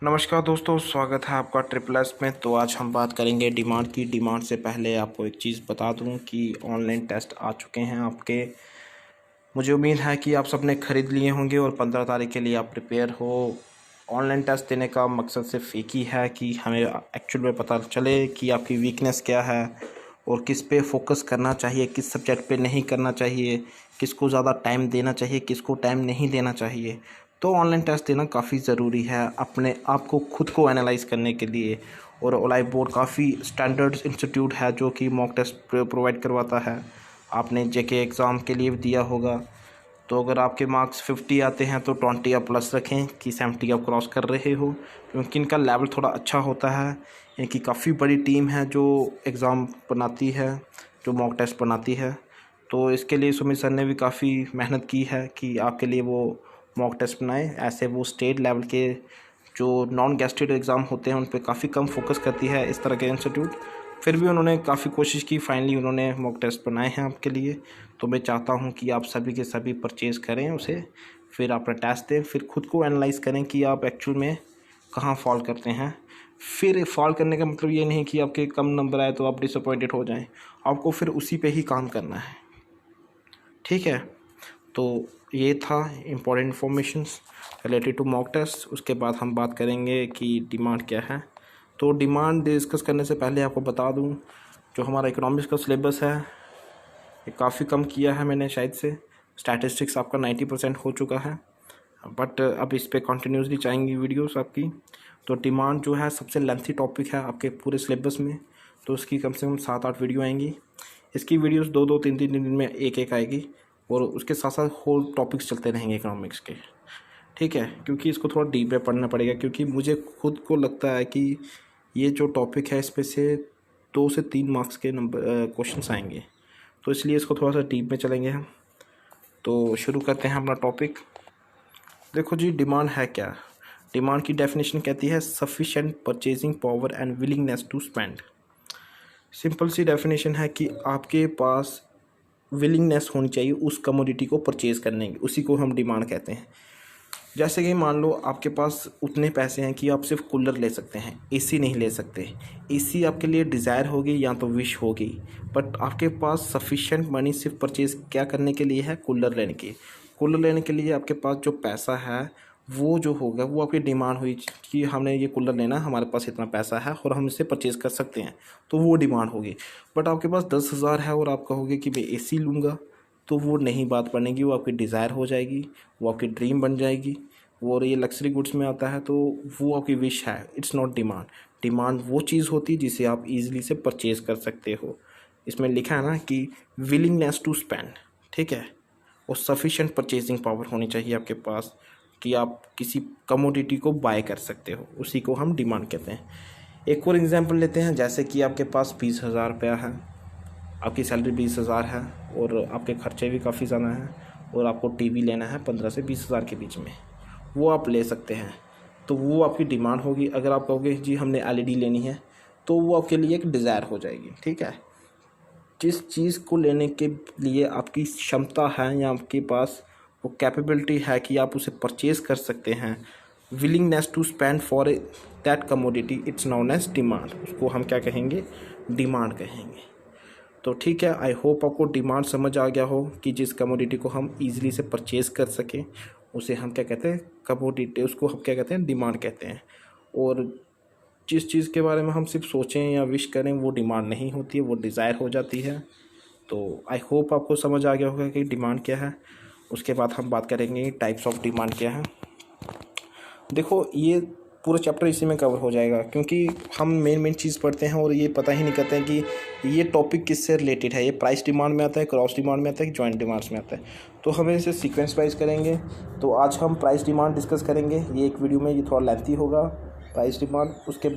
नमस्कार दोस्तों, स्वागत है आपका ट्रिपल एस में। तो आज हम बात करेंगे डिमांड की। डिमांड से पहले आपको एक चीज़ बता दूं कि ऑनलाइन टेस्ट आ चुके हैं आपके। मुझे उम्मीद है कि आप सबने ख़रीद लिए होंगे और 15 तारीख के लिए आप प्रिपेयर हो। ऑनलाइन टेस्ट देने का मकसद सिर्फ एक ही है कि हमें एक्चुअल में पता चले कि आपकी वीकनेस क्या है और किस पे फोकस करना चाहिए, किस सब्जेक्ट पे नहीं करना चाहिए, किसको ज़्यादा टाइम देना चाहिए, किसको टाइम नहीं देना चाहिए। तो ऑनलाइन टेस्ट देना काफ़ी ज़रूरी है अपने आप को खुद को एनालाइज करने के लिए। और ओलाइव बोर्ड काफ़ी स्टैंडर्ड इंस्टीट्यूट है जो कि मॉक टेस्ट प्रोवाइड करवाता है। आपने जेके एग्ज़ाम के लिए भी दिया होगा। तो अगर आपके मार्क्स 50 आते हैं तो 20 आप प्लस रखें कि 70 आप क्रॉस कर रहे हो, क्योंकि इनका लेवल थोड़ा अच्छा होता है। इनकी काफ़ी बड़ी टीम है जो एग्ज़ाम बनाती है, जो मॉक टेस्ट बनाती है। तो इसके लिए सुमित सर ने भी काफ़ी मेहनत की है कि आपके लिए वो मॉक टेस्ट बनाए। ऐसे वो स्टेट लेवल के जो नॉन गेस्टेड एग्ज़ाम होते हैं उन पे काफ़ी कम फोकस करती है इस तरह के इंस्टीट्यूट। फिर भी उन्होंने काफ़ी कोशिश की, फाइनली उन्होंने मॉक टेस्ट बनाए हैं आपके लिए। तो मैं चाहता हूं कि आप सभी के सभी परचेज़ करें उसे, फिर अपना टेस्ट दें, फिर खुद को एनालाइज़ करें कि आप एक्चुअल में कहाँ फॉल करते हैं। फिर फॉल करने का मतलब ये नहीं कि आपके कम नंबर आए तो आप डिसअपॉइंटेड हो जाएं। आपको फिर उसी पे ही काम करना है, ठीक है। तो ये था important informations related to mock test. उसके बाद हम बात करेंगे कि डिमांड क्या है। तो डिमांड डिस्कस करने से पहले आपको बता दूं, जो हमारा इकोनॉमिक्स का सिलेबस है ये काफ़ी कम किया है मैंने शायद से। स्टैटिस्टिक्स आपका 90% हो चुका है, बट अब इस पर कंटिन्यूसली चाहेंगी वीडियोस आपकी। तो डिमांड जो है सबसे लेंथी टॉपिक है आपके पूरे सिलेबस में। तो उसकी कम से कम 7-8 वीडियो आएंगी। इसकी वीडियोस 2-2, 3-3 दिन में एक आएगी। और उसके साथ साथ होल टॉपिक्स चलते रहेंगे इकोनॉमिक्स के, ठीक है। क्योंकि इसको थोड़ा डीप में पढ़ना पड़ेगा, क्योंकि मुझे खुद को लगता है कि ये जो टॉपिक है इसमें से 2 से 3 मार्क्स के नंबर क्वेश्चंस आएंगे। तो इसलिए इसको थोड़ा सा डीप में चलेंगे हम। तो शुरू करते हैं अपना टॉपिक। देखो जी, डिमांड है क्या। डिमांड की डेफिनेशन कहती है sufficient purchasing power and willingness to spend. Simple सी डेफिनेशन है कि आपके पास विलिंगनेस होनी चाहिए उस कमोडिटी को परचेज़ करने की, उसी को हम डिमांड कहते हैं। जैसे कि मान लो आपके पास उतने पैसे हैं कि आप सिर्फ कूलर ले सकते हैं, एसी नहीं ले सकते। एसी आपके लिए डिज़ायर होगी या तो विश होगी, बट आपके पास सफिशिएंट मनी सिर्फ परचेज़ क्या करने के लिए है, कूलर लेने की। कूलर लेने के लिए आपके पास जो पैसा है वो जो होगा वो आपकी डिमांड हुई कि हमने ये कूलर लेना है, हमारे पास इतना पैसा है और हम इसे परचेज़ कर सकते हैं, तो वो डिमांड होगी। बट आपके पास 10,000 है और आप कहोगे कि मैं एसी लूँगा, तो वो नहीं बात बनेगी, वो आपकी डिज़ायर हो जाएगी, वो आपकी ड्रीम बन जाएगी। और ये लग्जरी गुड्स में आता है तो वो आपकी विश है, इट्स नॉट डिमांड। डिमांड वो चीज़ होती है जिसे आप इजीली से परचेज़ कर सकते हो। इसमें लिखा है ना कि विलिंगनेस टू स्पेंड, ठीक है। और सफिशिएंट परचेजिंग पावर होनी चाहिए आपके पास कि आप किसी कमोडिटी को बाय कर सकते हो, उसी को हम डिमांड कहते हैं। एक और एग्जांपल लेते हैं, जैसे कि आपके पास 20,000 रुपया है, आपकी सैलरी 20,000 है और आपके खर्चे भी काफ़ी ज़्यादा हैं और आपको टीवी लेना है 15 से 20,000 के बीच में, वो आप ले सकते हैं। तो वो आपकी डिमांड होगी। अगर आप कहोगे जी हमने एलईडी लेनी है, तो वो आपके लिए एक डिज़ायर हो जाएगी, ठीक है। जिस चीज़ को लेने के लिए आपकी क्षमता है या आपके पास वो कैपेबिलिटी है कि आप उसे परचेज़ कर सकते हैं, willingness to spend for that commodity, it's known as demand. उसको हम क्या कहेंगे, डिमांड कहेंगे। तो ठीक है, आई होप आपको डिमांड समझ आ गया हो कि जिस कमोडिटी को हम ईजिली से परचेज़ कर सकें उसे हम क्या कहते हैं, कमोडिटी, उसको हम क्या कहते हैं, डिमांड कहते हैं। और जिस चीज़ के बारे में हम सिर्फ सोचें या विश करें वो डिमांड नहीं होती है, वो डिज़ायर हो जाती है। तो आई होप आपको समझ आ गया होगा कि डिमांड क्या है। उसके बाद हम बात करेंगे टाइप्स ऑफ डिमांड क्या है। देखो ये पूरा चैप्टर इसी में कवर हो जाएगा, क्योंकि हम मेन चीज़ पढ़ते हैं और ये पता ही नहीं करते हैं कि ये टॉपिक किससे रिलेटेड है। ये प्राइस डिमांड में आता है, क्रॉस डिमांड में आता है, जॉइंट डिमांड्स में आता है। तो हमें इसे सीक्वेंस वाइज करेंगे। तो आज हम प्राइस डिमांड डिस्कस करेंगे, ये एक वीडियो में, ये थोड़ा लेंथी होगा प्राइस डिमांड। उसके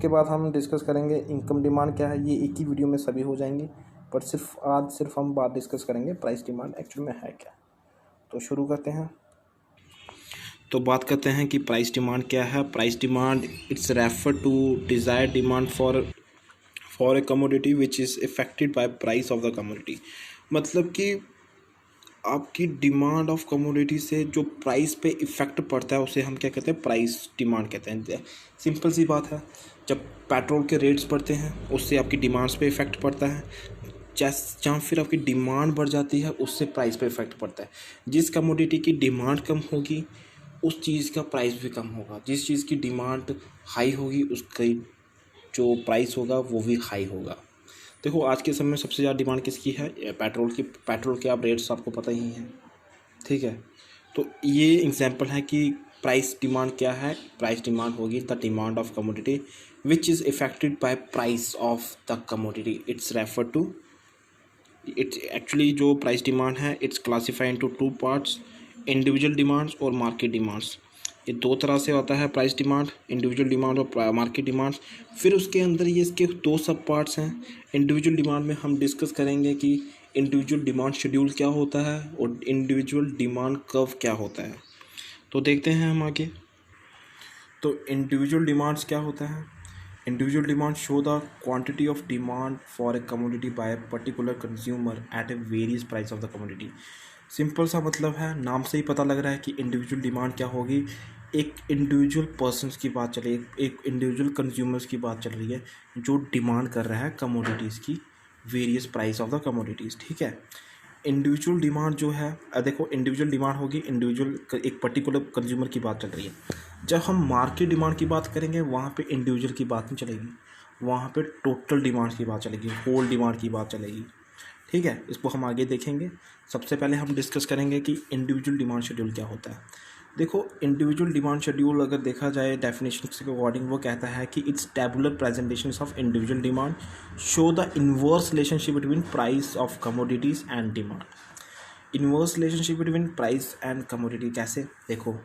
बाद हम डिस्कस करेंगे इनकम डिमांड क्या है। ये एक ही वीडियो में सभी हो जाएंगी, पर सिर्फ हम बात डिस्कस करेंगे प्राइस डिमांड एक्चुअल में है क्या। तो शुरू करते हैं। तो बात करते हैं कि प्राइस डिमांड क्या है। Price demand it's refer to desire demand for a commodity which is affected by price of the commodity. मतलब कि आपकी डिमांड ऑफ कमोडिटी से जो प्राइस पे इफ़ेक्ट पड़ता है उसे हम क्या कहते हैं, प्राइस डिमांड कहते हैं। सिंपल सी बात है, जब पेट्रोल के रेट्स बढ़ते हैं उससे आपकी डिमांड्स पे इफ़ेक्ट पड़ता है, जहाँ फिर आपकी डिमांड बढ़ जाती है उससे प्राइस पे इफ़ेक्ट पड़ता है। जिस कमोडिटी की डिमांड कम होगी उस चीज़ का प्राइस भी कम होगा, जिस चीज़ की डिमांड हाई होगी उसकी जो प्राइस होगा वो भी हाई होगा। देखो आज के समय में सबसे ज़्यादा डिमांड किसकी है, पेट्रोल की। पेट्रोल के आप रेट्स आपको पता ही हैं, ठीक है। तो ये एग्जांपल है कि प्राइस डिमांड क्या है। प्राइस डिमांड होगी the demand of commodity which is affected by price of the commodity. It's refer to it's actually जो प्राइस डिमांड है it's classify into two parts, individual demands और market demands. ये दो तरह से होता है प्राइस डिमांड, इंडिविजुअल डिमांड और मार्केट डिमांड्स। फिर उसके अंदर ये इसके दो सब पार्ट्स हैं। इंडिविजुअल डिमांड में हम डिस्कस करेंगे कि इंडिविजुअल डिमांड शेड्यूल क्या होता है और इंडिविजुअल डिमांड कर्व क्या होता है। तो देखते हैं हम आगे। तो इंडिविजुअल डिमांड्स क्या होता है। Individual demand show the quantity of demand for a commodity by a particular consumer at a various price of the commodity. Simple सा मतलब है, नाम से ही पता लग रहा है कि इंडिविजुअल डिमांड क्या होगी। एक इंडिविजुअल पर्सनस की बात चल रही है, एक इंडिविजुअल कंज्यूमर्स की बात चल रही है जो डिमांड कर रहा है कमोडिटीज़ की, various price of the commodities, ठीक है। इंडिविजुअल डिमांड जो है, देखो इंडिविजुअल डिमांड होगी, इंडिविजुअल एक पर्टिकुलर कंज्यूमर की बात चल रही है। जब हम मार्केट डिमांड की बात करेंगे वहाँ पे इंडिविजुअल की बात नहीं चलेगी, वहाँ पे टोटल डिमांड की बात चलेगी, होल डिमांड की बात चलेगी, ठीक है। इसको हम आगे देखेंगे। सबसे पहले हम डिस्कस करेंगे कि इंडिविजुअल डिमांड शेड्यूल क्या होता है। देखो इंडिविजुअल डिमांड शेड्यूल अगर देखा जाए डेफिनेशन के अकॉर्डिंग, वो कहता है कि it's tabular presentation of individual demand show the inverse relationship between price of commodities and demand. Inverse relationship between price and commodity कैसे, देखो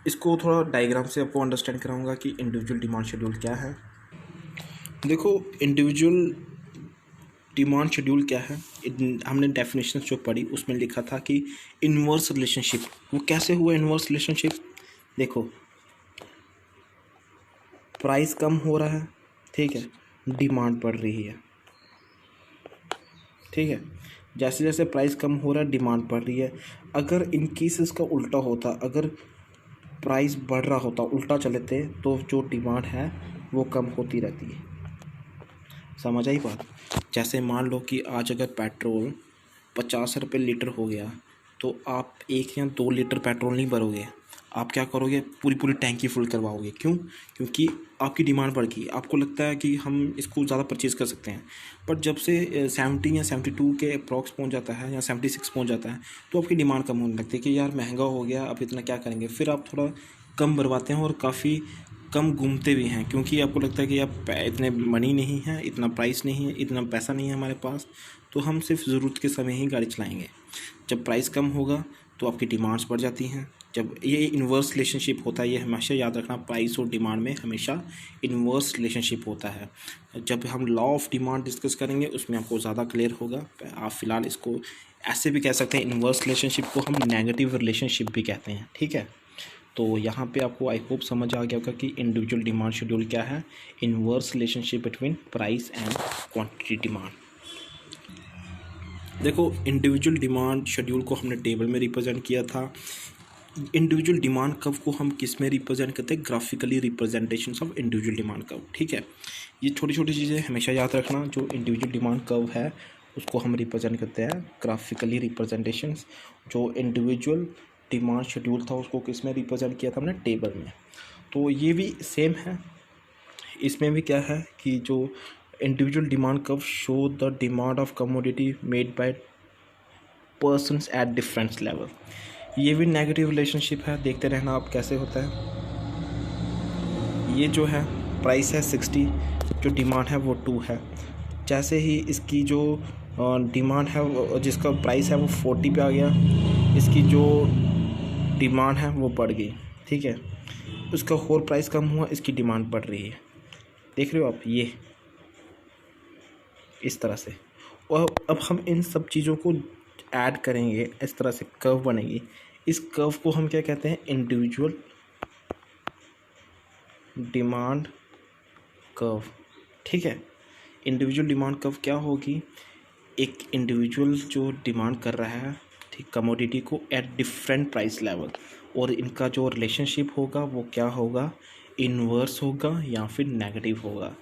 इसको थोड़ा डायग्राम से आपको अंडरस्टैंड कराऊंगा कि इंडिविजुअल डिमांड शेड्यूल क्या है। देखो इंडिविजुअल डिमांड शेड्यूल क्या है, हमने डेफिनेशन जो पढ़ी उसमें लिखा था कि इन्वर्स रिलेशनशिप। वो कैसे हुआ इन्वर्स रिलेशनशिप, देखो प्राइस कम हो रहा है, ठीक है, डिमांड बढ़ रही है, ठीक है। जैसे जैसे प्राइस कम हो रहा है डिमांड बढ़ रही है। अगर इन केस इसका उल्टा होता, अगर प्राइस बढ़ रहा होता, उल्टा चलते, तो जो डिमांड है वो कम होती रहती है। समझ आई बात। जैसे मान लो कि आज अगर पेट्रोल 50 रुपये लीटर हो गया तो आप 1 या 2 लीटर पेट्रोल नहीं भरोगे, आप क्या करोगे, पूरी पूरी टैंकी फुल करवाओगे। क्यों, क्योंकि आपकी डिमांड बढ़ गई, आपको लगता है कि हम इसको ज़्यादा परचेज़ कर सकते हैं। पर जब से 70 या 72 के अप्रॉक्स पहुंच जाता है या 76 पहुंच जाता है तो आपकी डिमांड कम होने लगती है कि यार महंगा हो गया, अब इतना क्या करेंगे। फिर आप थोड़ा कम भरवाते हैं और काफ़ी कम घूमते भी हैं, क्योंकि आपको लगता है कि आप इतने मनी नहीं है, इतना प्राइस नहीं है, इतना पैसा नहीं है हमारे पास, तो हम सिर्फ ज़रूरत के समय ही गाड़ी चलाएंगे। जब प्राइस कम होगा तो आपकी डिमांड्स बढ़ जाती हैं। जब ये इन्वर्स रिलेशनशिप होता है, ये हमेशा याद रखना, प्राइस और डिमांड में हमेशा इन्वर्स रिलेशनशिप होता है। जब हम लॉ ऑफ डिमांड डिस्कस करेंगे उसमें आपको ज़्यादा क्लियर होगा। आप फ़िलहाल इसको ऐसे भी कह सकते हैं, इन्वर्स रिलेशनशिप को हम नेगेटिव रिलेशनशिप भी कहते हैं, ठीक है। तो यहाँ पे आपको आई होप समझ आ गया होगा कि इंडिविजुअल डिमांड शेड्यूल क्या है, inverse relationship between price and quantity demand. देखो इंडिविजुअल डिमांड शेड्यूल को हमने टेबल में रिप्रेजेंट किया था। इंडिविजुअल डिमांड कर्व को हम किस में रिप्रेजेंट करते हैं, graphically representation of individual demand curve, ठीक है। ये छोटी छोटी चीज़ें हमेशा याद रखना। जो इंडिविजुअल डिमांड कर्व है उसको हम रिप्रेजेंट करते हैं ग्राफिकली रिप्रेजेंटेशंस। जो इंडिविजुअल डिमांड शेड्यूल था उसको किस में रिप्रेजेंट किया था हमने, टेबल में। तो ये भी सेम है, इसमें भी क्या है कि जो individual demand curve show the demand of commodity made by persons at different level. ये भी नेगेटिव रिलेशनशिप है, देखते रहना आप कैसे होता है। ये जो है प्राइस है 60, जो डिमांड है वो 2 है। जैसे ही इसकी जो डिमांड है, जिसका प्राइस है वो 40 पे आ गया, इसकी जो डिमांड है वो बढ़ गई, ठीक है। उसका होल प्राइस कम हुआ, इसकी डिमांड बढ़ रही है, देख रहे हो आप, ये इस तरह से। और अब हम इन सब चीज़ों को ऐड करेंगे, इस तरह से कर्व बनेगी। इस कर्व को हम क्या कहते हैं, इंडिविजुअल डिमांड कर्व, ठीक है। इंडिविजुअल डिमांड कर्व क्या होगी, एक इंडिविजुअल जो डिमांड कर रहा है ठीक कमोडिटी को एट डिफरेंट प्राइस लेवल, और इनका जो रिलेशनशिप होगा वो क्या होगा, इन्वर्स होगा या फिर नेगेटिव होगा।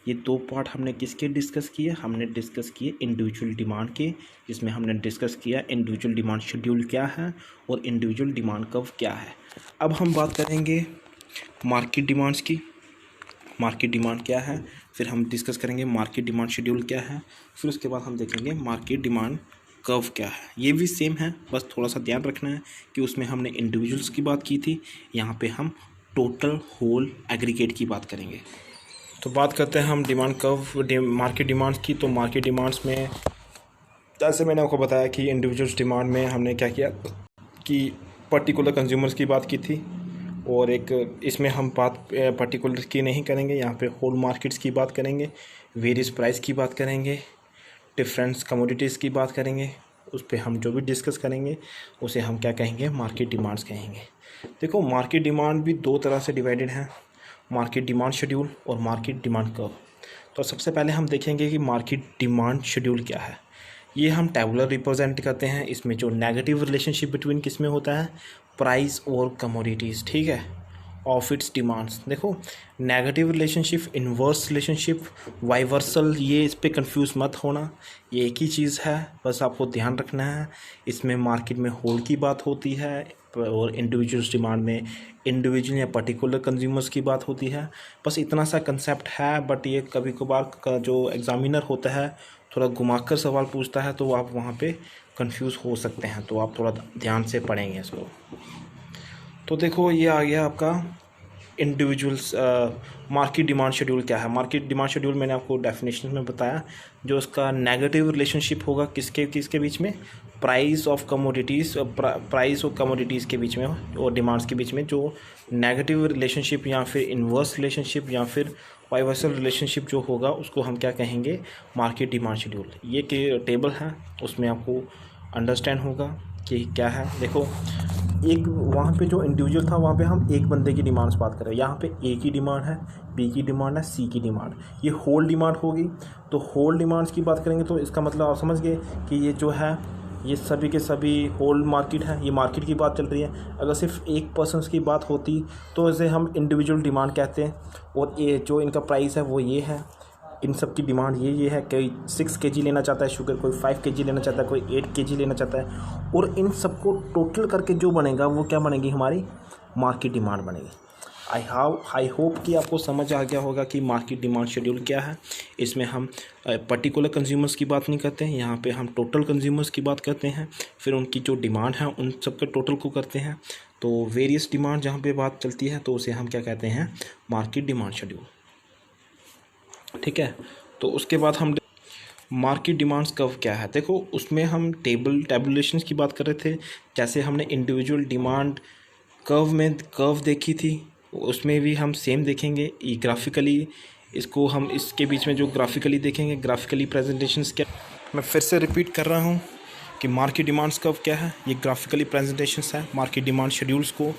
ये दो पार्ट हमने किसके डिस्कस किए, हमने डिस्कस किए इंडिविजुअल डिमांड के, जिसमें हमने डिस्कस किया इंडिविजुअल डिमांड शेड्यूल क्या है और इंडिविजुअल डिमांड कर्व क्या है। अब हम बात करेंगे मार्केट डिमांड्स की। मार्केट डिमांड क्या है, फिर हम डिस्कस करेंगे मार्केट डिमांड शेड्यूल क्या है, फिर उसके बाद हम देखेंगे मार्केट डिमांड कर्व क्या है। ये भी सेम है, बस थोड़ा सा ध्यान रखना है कि उसमें हमने इंडिविजुअल्स की बात की थी, यहाँ पे हम टोटल होल एग्रीगेट की बात करेंगे। तो बात करते हैं हम डिमांड कर्व मार्केट डिमांड्स की। तो मार्केट डिमांड्स में जैसे मैंने आपको बताया कि इंडिविजुअल्स डिमांड में हमने क्या किया कि पर्टिकुलर कंज्यूमर्स की बात की थी, और एक इसमें हम बात पर्टिकुलर की नहीं करेंगे, यहाँ पे होल मार्केट्स की बात करेंगे, वेरियस प्राइस की बात करेंगे, डिफरेंट कमोडिटीज़ की बात करेंगे। उस पर हम जो भी डिस्कस करेंगे उसे हम क्या कहेंगे, मार्केट डिमांड्स कहेंगे। देखो मार्केट डिमांड भी दो तरह से डिवाइडेड है, मार्केट डिमांड शेड्यूल और मार्केट डिमांड कर्व। तो सबसे पहले हम देखेंगे कि मार्केट डिमांड शेड्यूल क्या है। ये हम टेबुलर रिप्रेजेंट करते हैं, इसमें जो नेगेटिव रिलेशनशिप बिटवीन किस में होता है, प्राइस और कमोडिटीज़, ठीक है, ऑफ इट्स डिमांड्स। देखो नेगेटिव रिलेशनशिप, इन्वर्स रिलेशनशिप, वाइवर्सल, ये इस पे कंफ्यूज मत होना, ये एक ही चीज़ है, बस आपको ध्यान रखना है। इसमें मार्केट में होल की बात होती है और इंडिविजुअल्स डिमांड में इंडिविजुअल या पर्टिकुलर कंज्यूमर्स की बात होती है। बस इतना सा कंसेप्ट है, बट ये कभी कभार का जो एग्जामिनर होता है थोड़ा घुमाकर सवाल पूछता है, तो आप वहाँ पे कंफ्यूज हो सकते हैं, तो आप थोड़ा ध्यान से पढ़ेंगे इसको। तो देखो ये आ गया आपका इंडिविजुअल्स मार्केट डिमांड शेड्यूल क्या है। मार्केट डिमांड शेड्यूल मैंने आपको डेफिनेशन में बताया, जो उसका नेगेटिव रिलेशनशिप होगा किसके किसके बीच में, प्राइस ऑफ कमोडिटीज़, प्राइस और कमोडिटीज़ के बीच में और डिमांड्स के बीच में जो नेगेटिव रिलेशनशिप या फिर इन्वर्स रिलेशनशिप या फिर वाइवर्सल रिलेशनशिप जो होगा उसको हम क्या कहेंगे, मार्केट डिमांड शेड्यूल। ये के टेबल है, उसमें आपको अंडरस्टैंड होगा कि क्या है। देखो एक वहाँ पे जो इंडिविजुअल था वहाँ पे हम एक बंदे की डिमांड्स बात कर रहे हैं, यहाँ पे ए की डिमांड है, बी की डिमांड है, सी की डिमांड, ये होल डिमांड होगी। तो होल डिमांड्स की बात करेंगे तो इसका मतलब आप समझ गए कि ये जो है ये सभी के सभी होल मार्केट है, ये मार्केट की बात चल रही है। अगर सिर्फ एक पर्सन की बात होती तो इसे हम इंडिविजुअल डिमांड कहते हैं, और ये जो इनका प्राइस है वो ये है, इन सब की डिमांड ये है। कोई 6 kg लेना चाहता है शुगर, कोई 5 kg लेना चाहता है, कोई 8 kg लेना चाहता है, और इन सबको टोटल करके जो बनेगा वो क्या बनेगी, हमारी मार्केट डिमांड बनेगी। आई होप कि आपको समझ आ गया होगा कि मार्केट डिमांड शेड्यूल क्या है। इसमें हम पर्टिकुलर कंज्यूमर्स की बात नहीं करते हैं, यहाँ पे हम टोटल कंज्यूमर्स की बात करते हैं, फिर उनकी जो डिमांड है उन सब के टोटल को करते हैं। तो वेरियस डिमांड जहाँ पे बात चलती है तो उसे हम क्या कहते हैं, मार्केट डिमांड शेड्यूल, ठीक है। तो उसके बाद हम मार्केट डिमांड्स कर्व क्या है। देखो उसमें हम टेबुलेशंस की बात कर रहे थे, जैसे हमने इंडिविजुअल डिमांड कर्व में कर्व देखी थी, उसमें भी हम सेम देखेंगे ग्राफिकली। इसको हम इसके बीच में जो ग्राफिकली देखेंगे, ग्राफिकली प्रेजेंटेशंस क्या, मैं फिर से रिपीट कर रहा हूँ कि मार्केट डिमांड्स कर्व क्या है, ये ग्राफिकली प्रेजेंटेशंस है। मार्केट डिमांड शेड्यूल्स को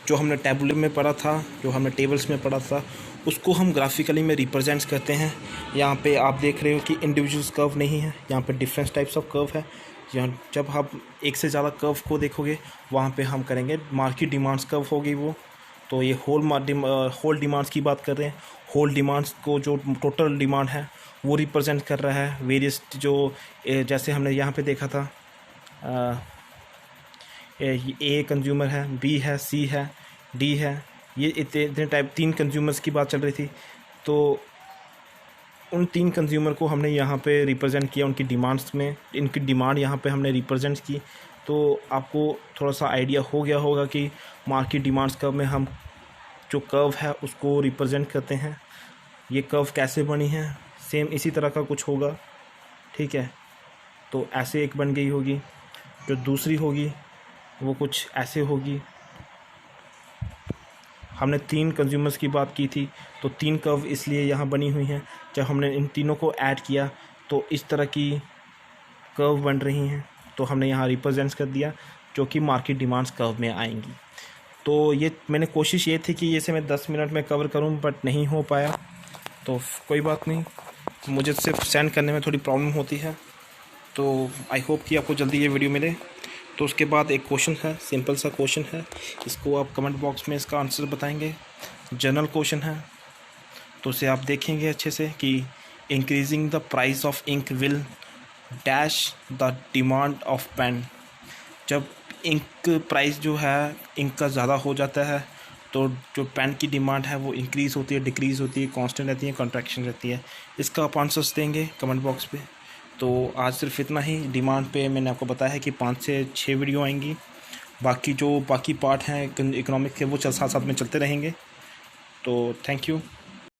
जो हमने टेबुलर में पढ़ा था, जो हमने टेबल्स में पढ़ा था, उसको हम ग्राफिकली में रिप्रेजेंट्स करते हैं। यहाँ पे आप देख रहे हो कि इंडिविजुअल्स कर्व नहीं है, यहाँ पे डिफरेंट टाइप्स ऑफ कर्व है। यहाँ जब आप एक से ज़्यादा कर्व को देखोगे वहाँ पे हम करेंगे मार्केट डिमांड्स कर्व होगी वो। तो ये होल डिमांड्स की बात कर रहे हैं, होल डिमांड्स को जो टोटल डिमांड है वो रिप्रेजेंट कर रहा है। वेरियस जो जैसे हमने यहाँ पे देखा था, ए कंज्यूमर है, बी है, सी है, डी है, ये इतने टाइप 3 कंज्यूमर्स की बात चल रही थी। तो उन 3 कंज्यूमर को हमने यहाँ पे रिप्रेजेंट किया, उनकी डिमांड्स में इनकी डिमांड यहाँ पे हमने रिप्रेजेंट की। तो आपको थोड़ा सा आइडिया हो गया होगा कि मार्केट डिमांड्स कर्व में हम जो कर्व है उसको रिप्रेजेंट करते हैं। ये कर्व कैसे बनी है, सेम इसी तरह का कुछ होगा, ठीक है। तो ऐसे एक बन गई होगी, जो दूसरी होगी वो कुछ ऐसे होगी। हमने 3 कंज्यूमर्स की बात की थी, तो 3 कर्व इसलिए यहाँ बनी हुई हैं। जब हमने इन तीनों को ऐड किया तो इस तरह की कर्व बन रही हैं, तो हमने यहाँ रिप्रेजेंट्स कर दिया, जो कि मार्केट डिमांड्स कर्व में आएंगी। तो ये मैंने कोशिश ये थी कि इसे मैं 10 मिनट में कवर करूँ, बट नहीं हो पाया, तो कोई बात नहीं, मुझे सिर्फ सेंड करने में थोड़ी प्रॉब्लम होती है। तो आई होप कि आपको जल्दी ये वीडियो मिले। तो उसके बाद एक क्वेश्चन है, सिंपल सा क्वेश्चन है, इसको आप कमेंट बॉक्स में इसका आंसर बताएंगे। जनरल क्वेश्चन है, तो उसे आप देखेंगे अच्छे से कि increasing the price of ink will dash the demand of pen. जब इंक प्राइस जो है इंक का ज़्यादा हो जाता है तो जो पेन की डिमांड है वो इंक्रीज़ होती है, डिक्रीज़ होती है, कांस्टेंट रहती है, कॉन्ट्रैक्शन रहती है। इसका आप आंसर्स देंगे कमेंट बॉक्स पे। तो आज सिर्फ इतना ही। डिमांड पे मैंने आपको बताया है कि 5 से 6 वीडियो आएंगी। बाकी पार्ट हैं इकोनॉमिक के वो साथ साथ में चलते रहेंगे। तो थैंक यू।